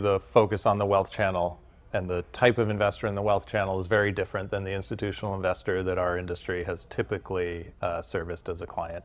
the focus on the wealth channel and the type of investor in the wealth channel is very different than the institutional investor that our industry has typically serviced as a client.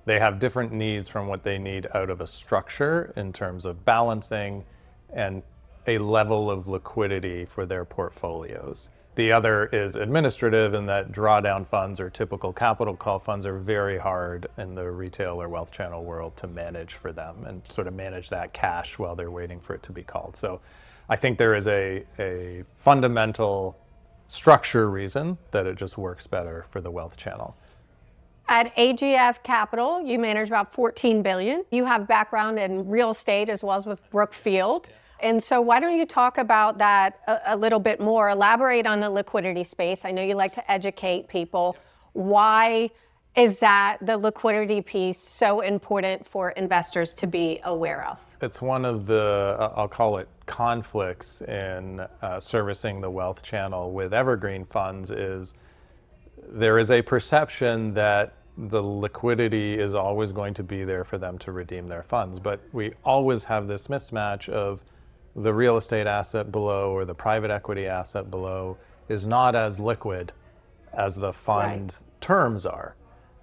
They have different needs from what they need out of a structure in terms of balancing and a level of liquidity for their portfolios. The other is administrative, in that drawdown funds or typical capital call funds are very hard in the retail or wealth channel world to manage for them and sort of manage that cash while they're waiting for it to be called. So I think there is a fundamental structure reason that it just works better for the wealth channel. At AGF Capital, you manage about $14 billion. You have background in real estate as well as with Brookfield. And so why don't you talk about that a little bit more, elaborate on the liquidity space. I know you like to educate people. Why is that the liquidity piece so important for investors to be aware of? It's one of the, I'll call it conflicts in servicing the wealth channel with Evergreen funds is there is a perception that the liquidity is always going to be there for them to redeem their funds. But we always have this mismatch of the real estate asset below or the private equity asset below is not as liquid as the fund's terms are.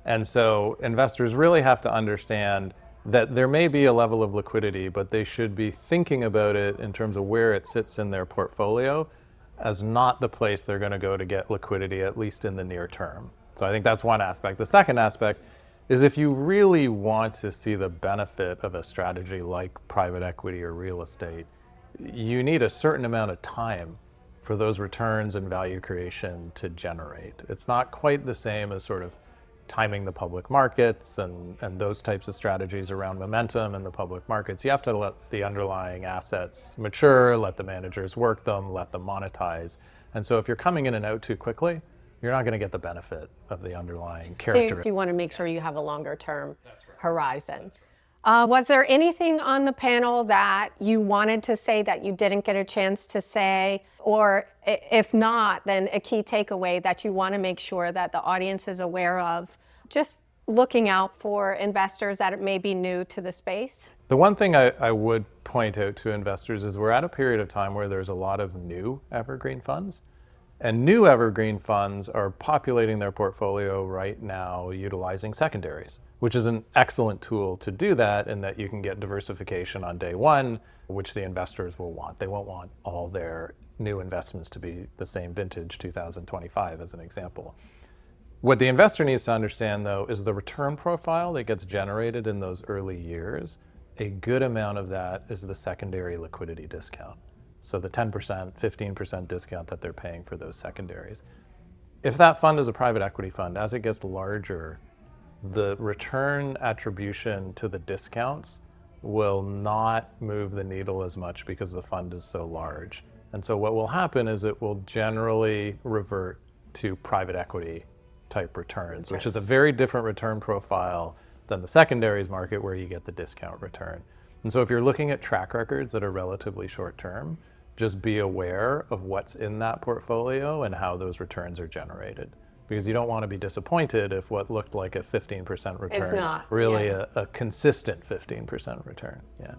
And so investors really have to understand that there may be a level of liquidity, but they should be thinking about it in terms of where it sits in their portfolio as not the place they're going to go to get liquidity, at least in the near term. So I think that's one aspect. The second aspect is if you really want to see the benefit of a strategy like private equity or real estate, you need a certain amount of time for those returns and value creation to generate. It's not quite the same as sort of timing the public markets and those types of strategies around momentum in the public markets. You have to let the underlying assets mature, let the managers work them, let them monetize. And so if you're coming in and out too quickly, you're not going to get the benefit of the underlying character. So you want to make sure you have a longer term horizon. Was there anything on the panel that you wanted to say that you didn't get a chance to say? Or if not, then a key takeaway that you want to make sure that the audience is aware of, just looking out for investors that may be new to the space? The one thing I would point out to investors is we're at a period of time where there's a lot of new evergreen funds. And new evergreen funds are populating their portfolio right now utilizing secondaries, which is an excellent tool to do that, in that you can get diversification on day one, which the investors will want. They won't want all their new investments to be the same vintage 2025 as an example. What the investor needs to understand, though, is the return profile that gets generated in those early years. A good amount of that is the secondary liquidity discount. So the 10%, 15% discount that they're paying for those secondaries. If that fund is a private equity fund, as it gets larger, the return attribution to the discounts will not move the needle as much because the fund is so large. And so what will happen is it will generally revert to private equity type returns, which is a very different return profile than the secondaries market where you get the discount return. And so if you're looking at track records that are relatively short term, just be aware of what's in that portfolio and how those returns are generated. Because you don't want to be disappointed if what looked like a 15% return is not really a consistent 15% return. Yeah.